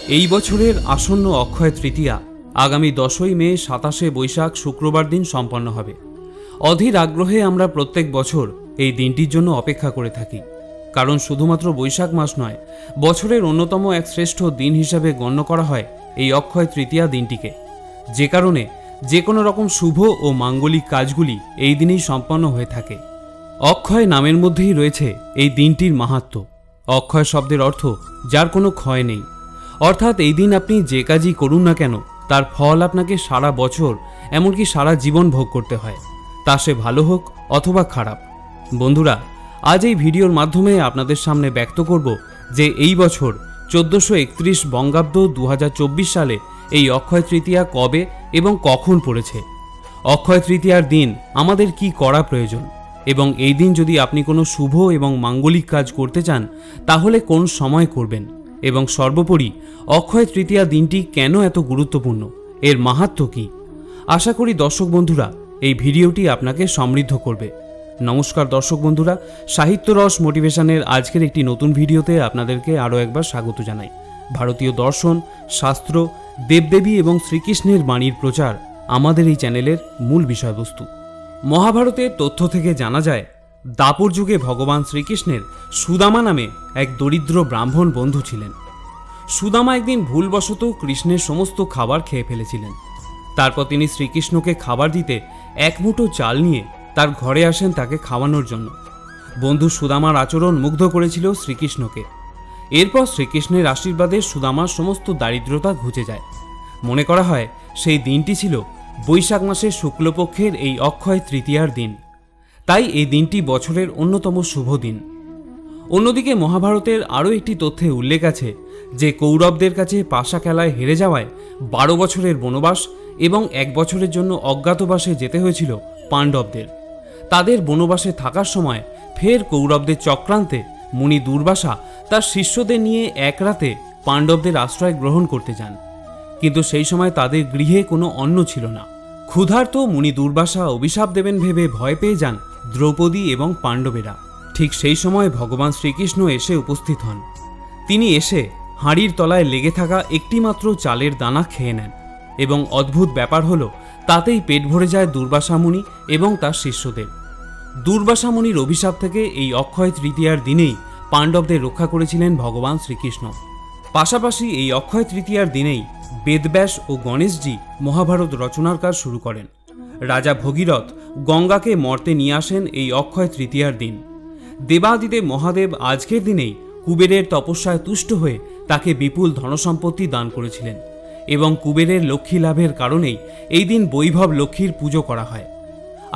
এই বছরের আসন্ন অক্ষয় তৃতীয়া আগামী 10ই মে 27শে বৈশাখ শুক্রবার দিন সম্পন্ন হবে। অধীর আগ্রহে আমরা প্রত্যেক বছর এই দিনটির জন্য অপেক্ষা করে থাকি, কারণ শুধুমাত্র বৈশাখ মাস নয়, বছরের অন্যতম এক শ্রেষ্ঠ দিন হিসাবে গণ্য করা হয় এই অক্ষয় তৃতীয়া দিনটিকে, যে কারণে যে কোনো রকম শুভ ও মাঙ্গলিক কাজগুলি এই দিনেই সম্পন্ন হয়ে থাকে। অক্ষয় নামের মধ্যেই রয়েছে এই দিনটির মাহাত্ম্য। অক্ষয় শব্দের অর্থ যার কোনো ক্ষয় নেই, অর্থাৎ এই দিন আপনি যে কাজই করুন না কেন তার ফল আপনাকে সারা বছর এমনকি সারা জীবন ভোগ করতে হয়, তা সে ভালো হোক অথবা খারাপ। বন্ধুরা, আজ এই ভিডিওর মাধ্যমে আপনাদের সামনে ব্যক্ত করব যে এই বছর 1431 বঙ্গাব্দ 2024 সালে এই অক্ষয় তৃতীয়া কবে এবং কখন পড়েছে, অক্ষয় তৃতীয়ার দিন আমাদের কি করা প্রয়োজন, এবং এই দিন যদি আপনি কোনো শুভ এবং মাঙ্গলিক কাজ করতে চান তাহলে কোন সময় করবেন, এবং সর্বোপরি অক্ষয় তৃতীয়া দিনটি কেন এত গুরুত্বপূর্ণ, এর মাহাত্ম্য কী। আশা করি দর্শক বন্ধুরা এই ভিডিওটি আপনাকে সমৃদ্ধ করবে। নমস্কার দর্শক বন্ধুরা, সাহিত্য রস মোটিভেশনের আজকের একটি নতুন ভিডিওতে আপনাদেরকে আরও একবার স্বাগত জানাই। ভারতীয় দর্শন, শাস্ত্র, দেবদেবী এবং শ্রীকৃষ্ণের বাণীর প্রচার আমাদের এই চ্যানেলের মূল বিষয়বস্তু। মহাভারতের তথ্য থেকে জানা যায়, দাপর যুগে ভগবান শ্রীকৃষ্ণের সুদামা নামে এক দরিদ্র ব্রাহ্মণ বন্ধু ছিলেন। সুদামা একদিন ভুলবশত কৃষ্ণের সমস্ত খাবার খেয়ে ফেলেছিলেন। তারপর তিনি শ্রীকৃষ্ণকে খাবার দিতে এক মুঠো চাল নিয়ে তার ঘরে আসেন তাকে খাওয়ানোর জন্য। বন্ধু সুদামার আচরণ মুগ্ধ করেছিল শ্রীকৃষ্ণকে। এরপর শ্রীকৃষ্ণের আশীর্বাদে সুদামার সমস্ত দারিদ্রতা ঘুচে যায়। মনে করা হয় সেই দিনটি ছিল বৈশাখ মাসের শুক্লপক্ষের এই অক্ষয় তৃতীয়ার দিন, তাই এই দিনটি বছরের অন্যতম শুভ দিন। অন্যদিকে মহাভারতের আরও একটি তথ্যে উল্লেখ আছে যে কৌরবদের কাছে পাশা খেলায় হেরে যাওয়ায় 12 বছরের বনবাস এবং 1 বছরের জন্য অজ্ঞাতবাসে যেতে হয়েছিল পাণ্ডবদের। তাদের বনবাসে থাকার সময় ফের কৌরবদের চক্রান্তে মুনি দুর্বাসা তার শিষ্যদের নিয়ে এক রাতে পাণ্ডবদের আশ্রয় গ্রহণ করতে যান, কিন্তু সেই সময় তাদের গৃহে কোনো অন্ন ছিল না। ক্ষুধার্ত মুনি দুর্বাসা অভিশাপ দেবেন ভেবে ভয় পেয়ে যান দ্রৌপদী এবং পাণ্ডবেরা। ঠিক সেই সময় ভগবান শ্রীকৃষ্ণ এসে উপস্থিত হন। তিনি এসে হাঁড়ির তলায় লেগে থাকা একটিমাত্র চালের দানা খেয়ে নেন, এবং অদ্ভুত ব্যাপার হলো তাতেই পেট ভরে যায় দুর্বাসা মুনি এবং তার শিষ্যদের। দুর্বাসা মুনির অভিশাপ থেকে এই অক্ষয় তৃতীয়ার দিনেই পাণ্ডবদের রক্ষা করেছিলেন ভগবান শ্রীকৃষ্ণ। পাশাপাশি এই অক্ষয় তৃতীয়ার দিনেই বেদব্যাস ও গণেশজি মহাভারত রচনার কাজ শুরু করেন। রাজা ভগীরথ গঙ্গাকে মর্তে নিয়ে আসেন এই অক্ষয় তৃতীয়ার দিন। দেবাদিদেব মহাদেব আজকের দিনেই কুবেরের তপস্যায় তুষ্ট হয়ে তাকে বিপুল ধনসম্পত্তি দান করেছিলেন, এবং কুবেরের লক্ষ্মী লাভের কারণেই এই দিন বৈভব লক্ষ্মীর পুজো করা হয়।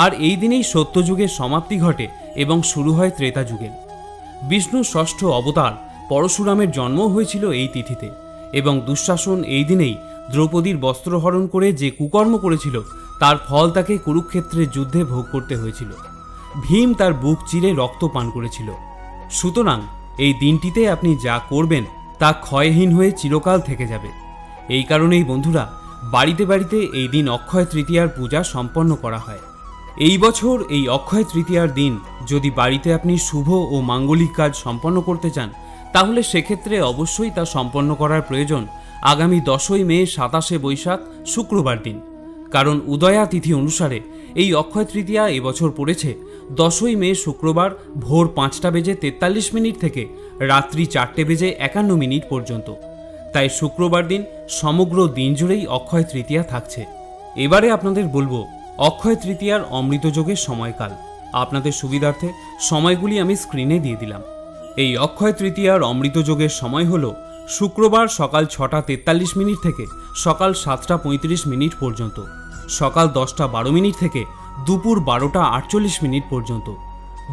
আর এই দিনেই সত্যযুগের সমাপ্তি ঘটে এবং শুরু হয় ত্রেতা যুগের। বিষ্ণুর ষষ্ঠ অবতার পরশুরামের জন্ম হয়েছিল এই তিথিতে, এবং দুঃশাসন এই দিনেই দ্রৌপদীর বস্ত্রহরণ করে যে কুকর্ম করেছিল তার ফল তাকে কুরুক্ষেত্রের যুদ্ধে ভোগ করতে হয়েছিল। ভীম তার বুক চিরে রক্ত পান করেছিল। সুতরাং এই দিনটিতে আপনি যা করবেন তা ক্ষয়হীন হয়ে চিরকাল থেকে যাবে। এই কারণেই বন্ধুরা, বাড়িতে বাড়িতে এই দিন অক্ষয় তৃতীয়ার পূজা সম্পন্ন করা হয়। এই বছর এই অক্ষয় তৃতীয়ার দিন যদি বাড়িতে আপনি শুভ ও মাঙ্গলিক কাজ সম্পন্ন করতে চান তাহলে সেক্ষেত্রে অবশ্যই তা সম্পন্ন করার প্রয়োজন আগামী 10ই মে 27শে বৈশাখ শুক্রবার দিন, কারণ উদয়া তিথি অনুসারে এই অক্ষয় তৃতীয়া এবছর পড়েছে 10ই মে শুক্রবার ভোর 5:43 থেকে রাত্রি 4:51 পর্যন্ত। তাই শুক্রবার দিন সমগ্র দিন জুড়েই অক্ষয় তৃতীয়া থাকছে। এবারে আপনাদের বলবো অক্ষয় তৃতীয়ার অমৃতযোগের সময়কাল। আপনাদের সুবিধার্থে সময়গুলি আমি স্ক্রিনে দিয়ে দিলাম। এই অক্ষয় তৃতীয়ার অমৃতযোগের সময় হল শুক্রবার সকাল 6:43 থেকে সকাল 7:35 পর্যন্ত, সকাল 10:12 থেকে দুপুর 12:48 পর্যন্ত,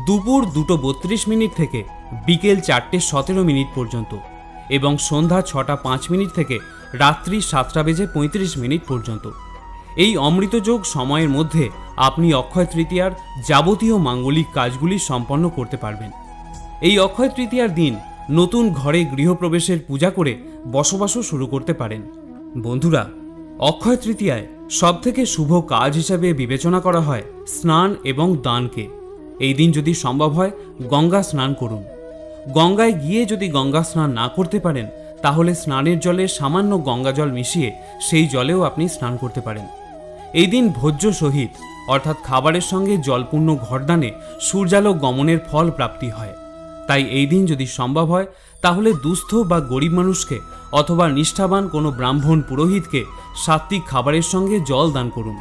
দুপুর 2:32 থেকে বিকেল 4:17 পর্যন্ত, এবং সন্ধ্যা 6:05 থেকে রাত্রি 7:35 পর্যন্ত। এই অমৃতযোগ সময়ের মধ্যে আপনি অক্ষয় তৃতীয়ার যাবতীয় মাঙ্গলিক কাজগুলি সম্পন্ন করতে পারবেন। এই অক্ষয় তৃতীয়ার দিন নতুন ঘরে গৃহপ্রবেশের পূজা করে বসবাসও শুরু করতে পারেন। বন্ধুরা, অক্ষয় তৃতীয়ায় সবথেকে শুভ কাজ হিসাবে বিবেচনা করা হয় স্নান এবং দানকে। এই দিন যদি সম্ভব হয় গঙ্গা স্নান করুন। গঙ্গায় গিয়ে যদি গঙ্গা স্নান না করতে পারেন তাহলে স্নানের জলে সামান্য গঙ্গা জল মিশিয়ে সেই জলেও আপনি স্নান করতে পারেন। এই দিন ভোজ্য সহিত অর্থাৎ খাবারের সঙ্গে জলপূর্ণ ঘরদানে সূর্যালোক গমনের ফল প্রাপ্তি হয়। তাই এই দিন যদি সম্ভব হয় তাহলে দুস্থ বা গরিব মানুষকে অথবা নিষ্ঠাবান কোনো ব্রাহ্মণ পুরোহিতকে সাত্ত্বিক খাবারের সঙ্গে জল দান করুন।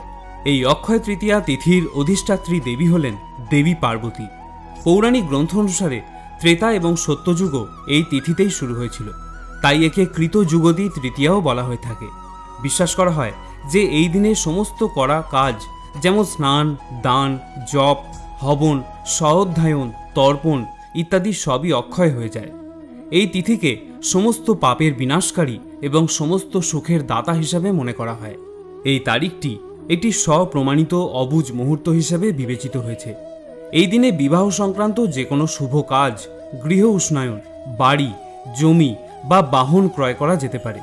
এই অক্ষয় তৃতীয়া তিথির অধিষ্ঠাত্রী দেবী হলেন দেবী পার্বতী। পৌরাণিক গ্রন্থ অনুসারে ত্রেতা এবং সত্যযুগও এই তিথিতেই শুরু হয়েছিল, তাই একে কৃতযুগদী তৃতীয়াও বলা হয়ে থাকে। বিশ্বাস করা হয় যে এই দিনে সমস্ত করা কাজ যেমন স্নান, দান, জপ, হবন, স্বঅধ্যায়ন, তর্পণ ইত্যাদি সবই অক্ষয় হয়ে যায়। এই তিথিকে সমস্ত পাপের বিনাশকারী এবং সমস্ত সুখের দাতা হিসাবে মনে করা হয়। এই তারিখটি একটি স্বপ্রমাণিত অবুঝ মুহূর্ত হিসেবে বিবেচিত হয়েছে। এই দিনে বিবাহ সংক্রান্ত যে কোনো শুভ কাজ, গৃহ উষ্ণায়ন, বাড়ি, জমি বা বাহন ক্রয় করা যেতে পারে।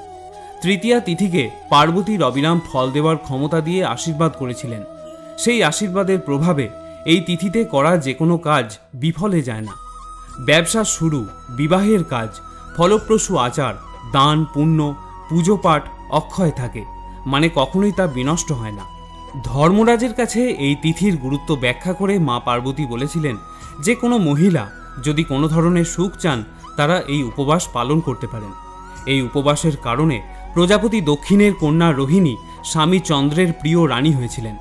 তৃতীয়া তিথিকে পার্বতীর অবিরাম ফল দেওয়ার ক্ষমতা দিয়ে আশীর্বাদ করেছিলেন। সেই আশীর্বাদের প্রভাবে এই তিথিতে করা যে কোনো কাজ বিফলে যায় না। ব্যবসা শুরু, বিবাহের কাজ, ফলপ্রসূ আচার, দান, পুণ্য, পুজো পাঠ অক্ষয় থাকে, মানে কখনোই তা বিনষ্ট হয় না। ধর্মরাজের কাছে এই তিথির গুরুত্ব ব্যাখ্যা করে মা পার্বতী বলেছিলেন যে কোনো মহিলা যদি কোনো ধরনের সুখ চান তারা এই উপবাস পালন করতে পারেন। এই উপবাসের কারণে প্রজাপতি দক্ষিণের কন্যা রোহিণী স্বামী চন্দ্রের প্রিয় রানী হয়েছিলেন।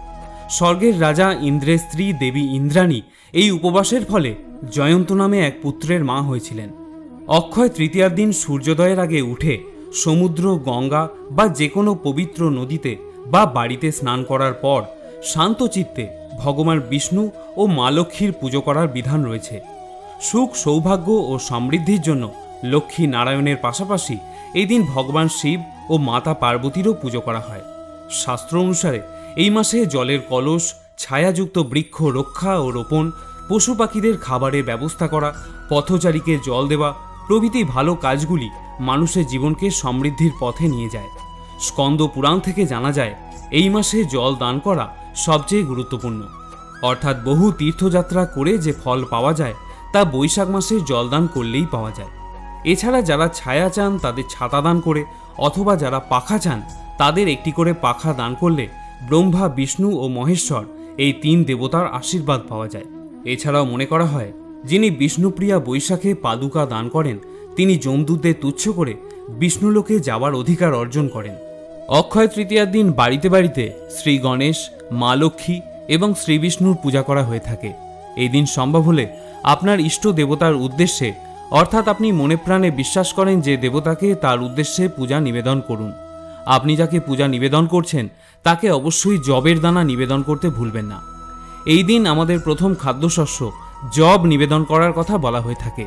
স্বর্গের রাজা ইন্দ্রের স্ত্রী দেবী ইন্দ্রাণী এই উপবাসের ফলে জয়ন্ত নামে এক পুত্রের মা হয়েছিলেন। অক্ষয় তৃতীয়ার দিন সূর্যোদয়ের আগে উঠে সমুদ্র, গঙ্গা বা যে কোনো পবিত্র নদীতে বা বাড়িতে স্নান করার পর শান্ত চিত্তে ভগবান বিষ্ণু ও মা লক্ষ্মীর পুজো করার বিধান রয়েছে। সুখ, সৌভাগ্য ও সমৃদ্ধির জন্য লক্ষ্মী নারায়ণের পাশাপাশি এই দিন ভগবান শিব ও মাতা পার্বতীরও পুজো করা হয়। শাস্ত্র অনুসারে এই মাসে জলের কলস, ছায়াযুক্ত বৃক্ষ রক্ষা ও রোপণ, পশু পাখিদের খাবারের ব্যবস্থা করা, পথচারীকে জল দেওয়া প্রভৃতি ভালো কাজগুলি মানুষের জীবনকে সমৃদ্ধির পথে নিয়ে যায়। স্কন্দ পুরাণ থেকে জানা যায় এই মাসে জল দান করা সবচেয়ে গুরুত্বপূর্ণ, অর্থাৎ বহু তীর্থযাত্রা করে যে ফল পাওয়া যায় তা বৈশাখ মাসে জলদান করলেই পাওয়া যায়। এছাড়া যারা ছায়া চান তাদের ছাতা দান করে, অথবা যারা পাখা চান তাদের একটি করে পাখা দান করলে ব্রহ্মা, বিষ্ণু ও মহেশ্বর এই তিন দেবতার আশীর্বাদ পাওয়া যায়। এছাড়াও মনে করা হয় যিনি বিষ্ণুপ্রিয়া বৈশাখে পাদুকা দান করেন তিনি যমদূতদের তুচ্ছ করে বিষ্ণুলোকে যাওয়ার অধিকার অর্জন করেন। অক্ষয় তৃতীয়ার দিন বাড়িতে বাড়িতে শ্রী গণেশ, মা লক্ষ্মী এবং শ্রী বিষ্ণুর পূজা করা হয়ে থাকে। এই দিন সম্ভব হলে আপনার ইষ্ট দেবতার উদ্দেশ্যে, অর্থাৎ আপনি মনে প্রাণে বিশ্বাস করেন যে দেবতাকে, তার উদ্দেশ্যে পূজা নিবেদন করুন। আপনি যাকে পূজা নিবেদন করছেন তাকে অবশ্যই জবের দানা নিবেদন করতে ভুলবেন না। এই দিন আমাদের প্রথম খাদ্যশস্য জব নিবেদন করার কথা বলা হয়ে থাকে।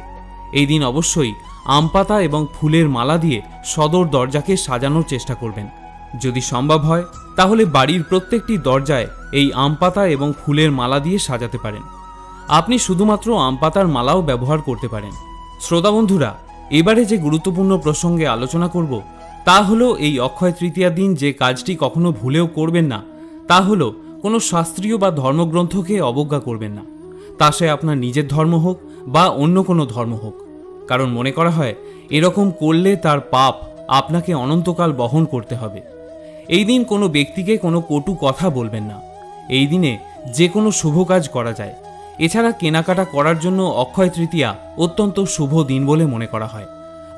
এই দিন অবশ্যই আম পাতা এবং ফুলের মালা দিয়ে সদর দরজাকে সাজানোর চেষ্টা করবেন। যদি সম্ভব হয় তাহলে বাড়ির প্রত্যেকটি দরজায় এই আম পাতা এবং ফুলের মালা দিয়ে সাজাতে পারেন। আপনি শুধুমাত্র আম পাতার মালাও ব্যবহার করতে পারেন। শ্রোতা বন্ধুরা, এবারে যে গুরুত্বপূর্ণ প্রসঙ্গে আলোচনা করব তা হলো এই অক্ষয় তৃতীয়ার দিন যে কাজটি কখনো ভুলেও করবেন না তা হলো কোনো শাস্ত্রীয় বা ধর্মগ্রন্থকে অবজ্ঞা করবেন না, তা সে আপনার নিজের ধর্ম হোক বা অন্য কোনো ধর্ম হোক। কারণ মনে করা হয় এরকম করলে তার পাপ আপনাকে অনন্তকাল বহন করতে হবে। এই দিন কোনো ব্যক্তিকে কোনো কটু কথা বলবেন না। এই দিনে যে কোনো শুভ কাজ করা যায়। এছাড়া কেনাকাটা করার জন্য অক্ষয় তৃতীয়া অত্যন্ত শুভ দিন বলে মনে করা হয়।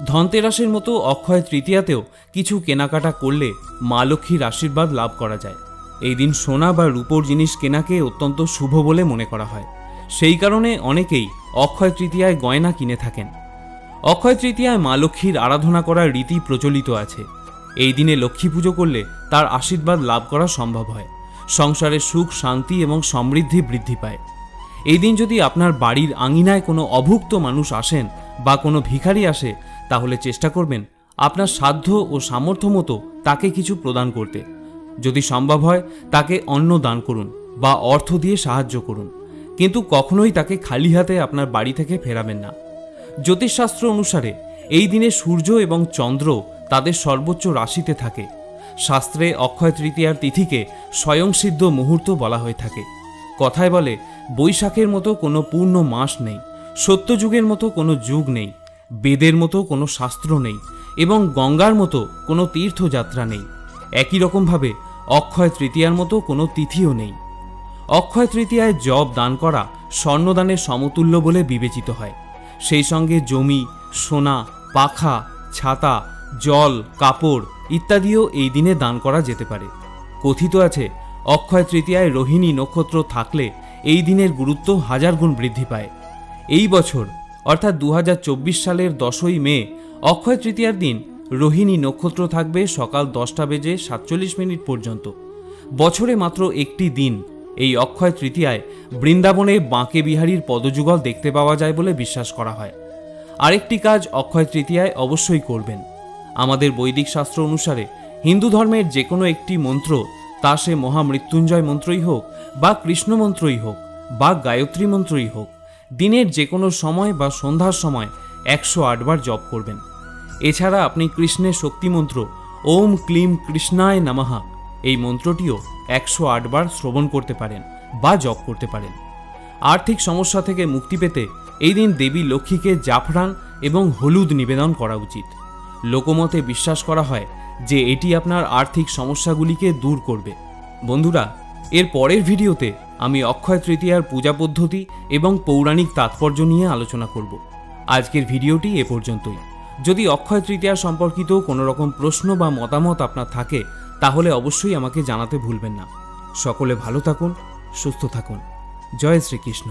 ধনতেরাসের মতো অক্ষয় তৃতীয়াতেও কিছু কেনাকাটা করলে মা লক্ষ্মীর আশীর্বাদ লাভ করা যায়। এই দিন সোনা বা রূপোর জিনিস কেনাকে অত্যন্ত শুভ বলে মনে করা হয়। সেই কারণে অনেকেই অক্ষয় তৃতীয়ায় গয়না কিনে থাকেন। অক্ষয় তৃতীয়ায় মা লক্ষ্মীর আরাধনা করার রীতি প্রচলিত আছে। এই দিনে লক্ষ্মী পুজো করলে তার আশীর্বাদ লাভ করা সম্ভব হয়। সংসারে সুখ, শান্তি এবং সমৃদ্ধি বৃদ্ধি পায়। এই দিন যদি আপনার বাড়ির আঙিনায় কোনো অভুক্ত মানুষ আসেন বা কোনো ভিখারি আসে তাহলে চেষ্টা করবেন আপনার সাধ্য ও সামর্থ্য মতো তাকে কিছু প্রদান করতে। যদি সম্ভব হয় তাকে অন্ন দান করুন বা অর্থ দিয়ে সাহায্য করুন, কিন্তু কখনোই তাকে খালি হাতে আপনার বাড়ি থেকে ফেরাবেন না। জ্যোতিষশাস্ত্র অনুসারে এই দিনে সূর্য এবং চন্দ্র তাদের সর্বোচ্চ রাশিতে থাকে। শাস্ত্রে অক্ষয় তৃতীয়ার তিথিকে স্বয়ংসিদ্ধ মুহূর্ত বলা হয়ে থাকে। কথায় বলে বৈশাখের মতো কোনো পূর্ণ মাস নেই, সত্যযুগের মতো কোনো যুগ নেই, বেদের মতো কোনো শাস্ত্র নেই এবং গঙ্গার মতো কোনো তীর্থযাত্রা নেই। একই রকমভাবে অক্ষয় তৃতীয়ার মতো কোনো তিথিও নেই। অক্ষয় তৃতীয়ায় জব দান করা স্বর্ণদানের সমতুল্য বলে বিবেচিত হয়। সেই সঙ্গে জমি, সোনা, পাখা, ছাতা, জল, কাপড় ইত্যাদিও এই দিনে দান করা যেতে পারে। কথিত আছে, অক্ষয় তৃতীয়ায় রোহিণী নক্ষত্র থাকলে এই দিনের গুরুত্ব 1000 গুণ বৃদ্ধি পায়। এই বছর অর্থাৎ 2024 সালের 10ই মে অক্ষয় তৃতীয়ার দিন রোহিণী নক্ষত্র থাকবে সকাল 10:47 পর্যন্ত। বছরে মাত্র একটি দিন এই অক্ষয় তৃতীয়ায় বৃন্দাবনে বাঁকে বিহারীর পদযুগল দেখতে পাওয়া যায় বলে বিশ্বাস করা হয়। আরেকটি কাজ অক্ষয় তৃতীয়ায় অবশ্যই করবেন। আমাদের বৈদিক শাস্ত্র অনুসারে হিন্দু ধর্মের যে কোনো একটি মন্ত্র, তা সে মহামৃত্যুঞ্জয় মন্ত্রই হোক বা কৃষ্ণ মন্ত্রই হোক বা গায়ত্রী মন্ত্রই হোক, দিনের যে কোনো সময় বা সন্ধ্যার সময় 108 বার জপ করবেন। এছাড়া আপনি কৃষ্ণের শক্তি মন্ত্র ওম ক্লিম কৃষ্ণায় নমঃ এই মন্ত্রটিও 108 বার শ্রবণ করতে পারেন বা জপ করতে পারেন। আর্থিক সমস্যা থেকে মুক্তি পেতে এই দিন দেবী লক্ষ্মীকে জাফরান এবং হলুদ নিবেদন করা উচিত। লোকমতে বিশ্বাস করা হয় যে এটি আপনার আর্থিক সমস্যাগুলিকে দূর করবে। বন্ধুরা, এর পরের ভিডিওতে আমি অক্ষয় তৃতীয়ার পূজা পদ্ধতি এবং পৌরাণিক তাৎপর্য নিয়ে আলোচনা করব। আজকের ভিডিওটি এ পর্যন্তই। যদি অক্ষয় তৃতীয়া সম্পর্কিত কোনো রকম প্রশ্ন বা মতামত আপনার থাকে তাহলে অবশ্যই আমাকে জানাতে ভুলবেন না। সকলে ভালো থাকুন, সুস্থ থাকুন। জয় শ্রীকৃষ্ণ।